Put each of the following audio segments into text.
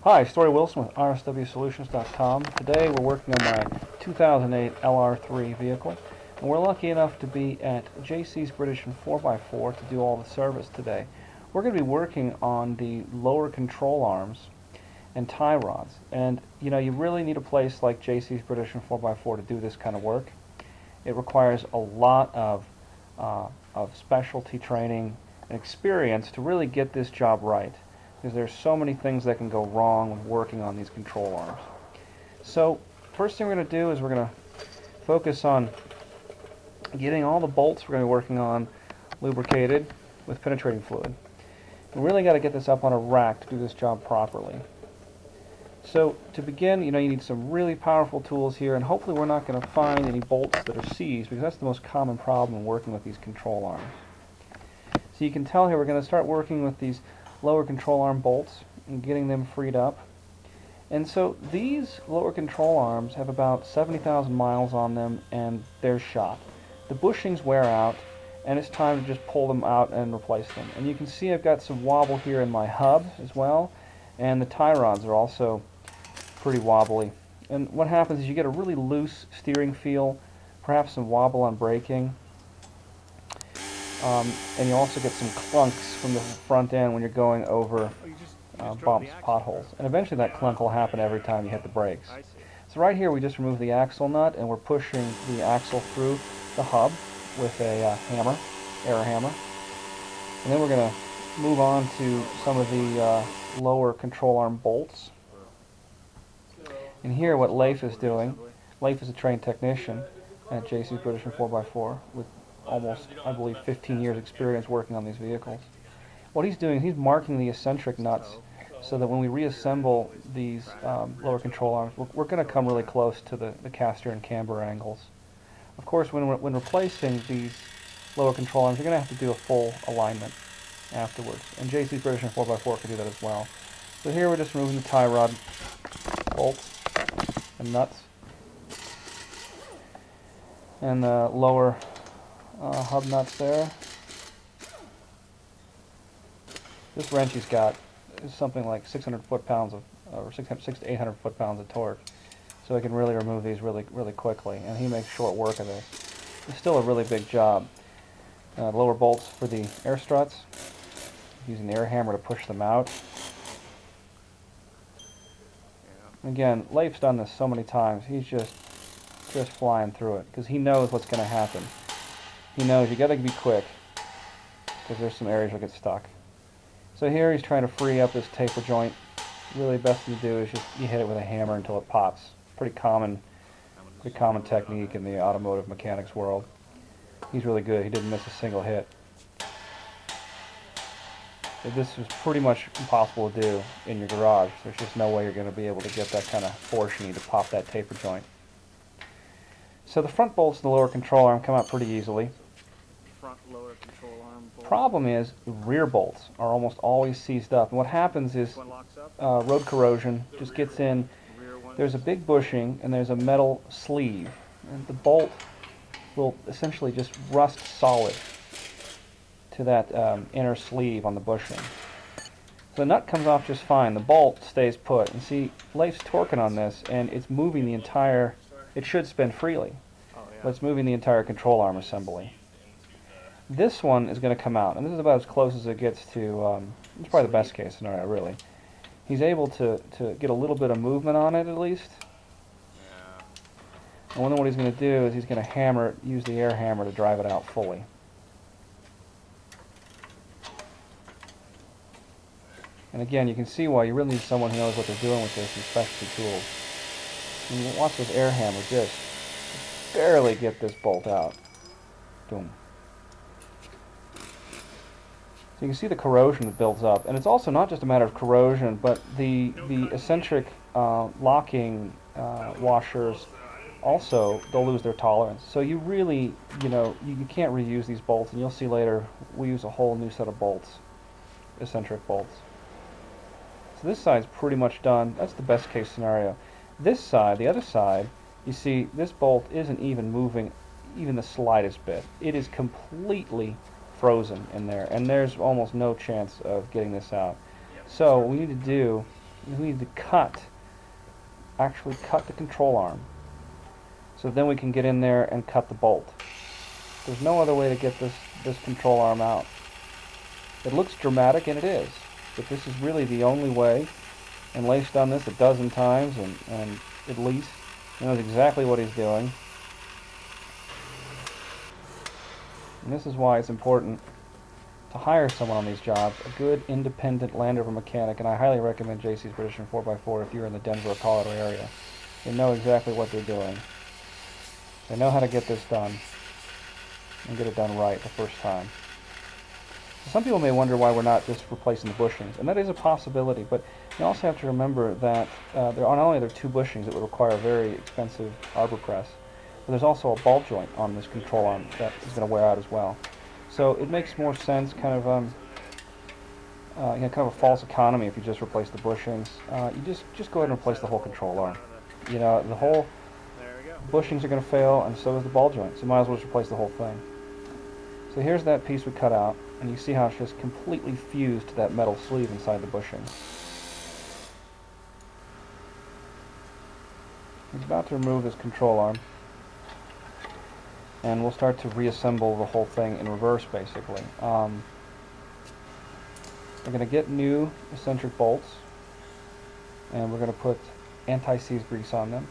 Hi, Story Wilson with rswsolutions.com. Today we're working on my 2008 LR3 vehicle, and we're lucky enough to be at JC's British and 4x4 to do all the service today. We're going to be working on the lower control arms and tie rods, and you really need a place like JC's British and 4x4 to do this kind of work. It requires a lot of specialty training and experience to really get this job right, because there's so many things that can go wrong when working on these control arms. So first thing we're going to do is we're going to focus on getting all the bolts we're going to be working on lubricated with penetrating fluid. We really got to get this up on a rack to do this job properly. So to begin, you need some really powerful tools here, and hopefully we're not going to find any bolts that are seized, because that's the most common problem in working with these control arms. So you can tell here we're going to start working with these lower control arm bolts and getting them freed up. And so these lower control arms have about 70,000 miles on them, and they're shot. The bushings wear out, and it's time to just pull them out and replace them. And you can see I've got some wobble here in my hub as well, and the tie rods are also pretty wobbly. And what happens is you get a really loose steering feel, perhaps some wobble on braking. And you also get some clunks from the front end when you're going over bumps, potholes. And eventually that clunk will happen every time you hit the brakes. So right here we just removed the axle nut, and we're pushing the axle through the hub with a hammer, air hammer. And then we're going to move on to some of the lower control arm bolts. And here what Leif is doing, Leif is a trained technician at JC's British and 4x4 with almost, I believe, 15 years experience working on these vehicles. What he's doing, he's marking the eccentric nuts so that when we reassemble these lower control arms, we're going to come really close to the caster and camber angles. Of course, when replacing these lower control arms, you're going to have to do a full alignment afterwards. And JC's British and 4x4 can do that as well. So here we're just removing the tie rod bolts and nuts, and the lower hub nuts there. This wrench he's got is something like 600 foot-pounds of, or 600 to 800 foot-pounds of torque, so he can really remove these really quickly, and he makes short work of this. It's still a really big job. Lower bolts for the air struts, using the air hammer to push them out. Again, Leif's done this so many times. He's just flying through it, because he knows what's going to happen. He knows you got to be quick, because there's some areas that get stuck. So here he's trying to free up this taper joint. Really, best thing to do is just you hit it with a hammer until it pops. Pretty common technique in the automotive mechanics world. He's really good. He didn't miss a single hit. This was pretty much impossible to do in your garage. There's just no way you're going to be able to get that kind of force you need to pop that taper joint. So the front bolts of the lower control arm come out pretty easily. Front lower control arm bolt. Problem is, the rear bolts are almost always seized up. And what happens is road corrosion just gets in. There's a big bushing, and there's a metal sleeve. And the bolt will essentially just rust solid to that inner sleeve on the bushing. So the nut comes off just fine. The bolt stays put. And see, Leif's torquing on this, and it's moving the entire... It should spin freely, but it's moving the entire control arm assembly. This one is going to come out, and this is about as close as it gets to, it's probably the best case scenario, really. He's able to get a little bit of movement on it, at least. And then what he's going to do is he's going to hammer it, use the air hammer to drive it out fully. And again, you can see why you really need someone who knows what they're doing with this, and specialty tools. And watch this air hammer just barely get this bolt out. Boom. So you can see the corrosion that builds up. And it's also not just a matter of corrosion, but the eccentric locking washers also, they'll lose their tolerance. So you really, you can't reuse these bolts. And you'll see later, we use a whole new set of bolts, eccentric bolts. So this side's pretty much done. That's the best case scenario. This side, the other side, you see this bolt isn't even moving even the slightest bit. It is completely frozen in there, and there's almost no chance of getting this out. So what we need to do we need to actually cut the control arm. So then we can get in there and cut the bolt. There's no other way to get this control arm out. It looks dramatic, and it is, but this is really the only way. And Leif's done this a dozen times, and at least he knows exactly what he's doing. And this is why it's important to hire someone on these jobs, a good independent Land Rover mechanic, and I highly recommend JC's British and 4x4 if you're in the Denver or Colorado area. They know exactly what they're doing. They know how to get this done and get it done right the first time. Some people may wonder why we're not just replacing the bushings, and that is a possibility, but you also have to remember that not only are there two bushings that would require a very expensive arbor press, but there's also a ball joint on this control arm that is going to wear out as well. So it makes more sense, kind of a false economy if you just replace the bushings. You just go ahead and replace the whole control arm. You know, the whole bushings are going to fail, and so is the ball joint. So you might as well just replace the whole thing. So here's that piece we cut out, and you see how it's just completely fused to that metal sleeve inside the bushing. He's about to remove this control arm, and we'll start to reassemble the whole thing in reverse, basically. We're going to get new eccentric bolts, and we're going to put anti-seize grease on them.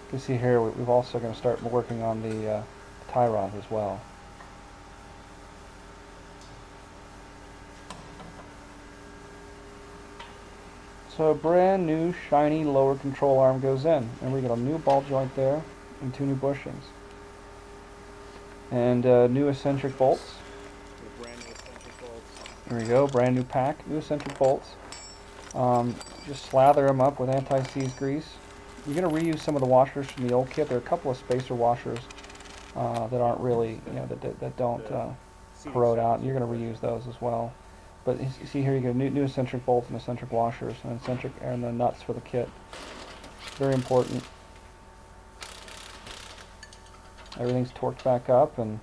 You can see here we've also going to start working on the tie rods as well. So a brand new shiny lower control arm goes in, and we get a new ball joint there and two new bushings. And new eccentric bolts. Brand new eccentric bolts. There we go, brand new pack, new eccentric bolts. Just slather them up with anti-seize grease. You're going to reuse some of the washers from the old kit. There are a couple of spacer washers that aren't really, that don't corrode out. You're going to reuse those as well. But you see here, you get new eccentric bolts and eccentric washers and the nuts for the kit. Very important. Everything's torqued back up and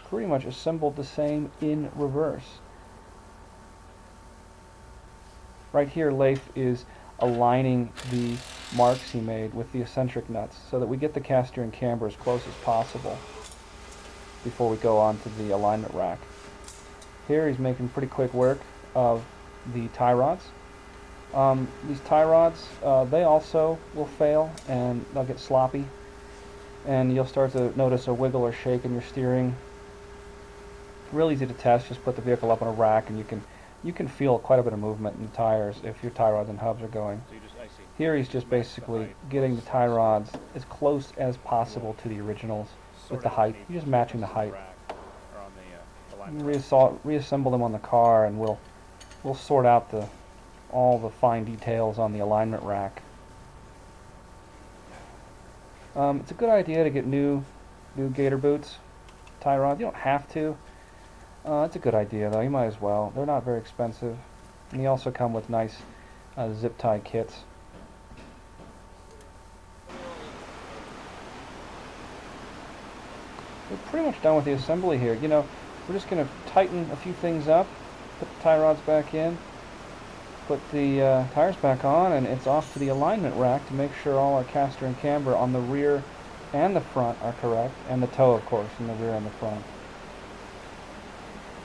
pretty much assembled the same in reverse. Right here, Leif is aligning the marks he made with the eccentric nuts so that we get the caster and camber as close as possible before we go on to the alignment rack. Here he's making pretty quick work of the tie rods. These tie rods, they also will fail and they'll get sloppy, and you'll start to notice a wiggle or shake in your steering. Real easy to test. Just put the vehicle up on a rack and you can feel quite a bit of movement in the tires if your tie rods and hubs are going. Here he's just basically getting the tie rods as close as possible to the originals with the height. You're just matching the height. Reassemble them on the car, and we'll sort out all the fine details on the alignment rack. It's a good idea to get new gator boots, tie rods. You don't have to. It's a good idea though. You might as well. They're not very expensive, and they also come with nice zip tie kits. We're pretty much done with the assembly here. You know, we're just going to tighten a few things up, put the tie rods back in, put the tires back on, and it's off to the alignment rack to make sure all our caster and camber on the rear and the front are correct, and the toe, of course, in the rear and the front.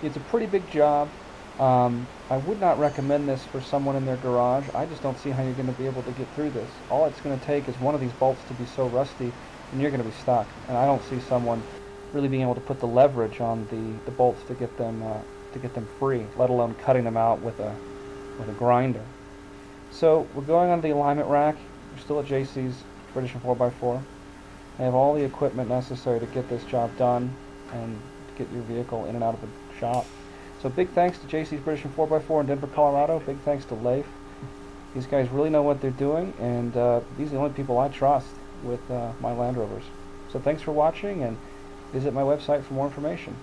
It's a pretty big job. I would not recommend this for someone in their garage. I just don't see how you're going to be able to get through this. All it's going to take is one of these bolts to be so rusty, and you're going to be stuck. And I don't see someone really being able to put the leverage on the bolts to get them free, let alone cutting them out with a grinder. So we're going on the alignment rack. We're still at JC's British and 4x4. I have all the equipment necessary to get this job done and to get your vehicle in and out of the shop. So big thanks to JC's British and 4x4 in Denver, Colorado. Big thanks to Leif. These guys really know what they're doing, and these are the only people I trust with my Land Rovers. So thanks for watching, and visit my website for more information.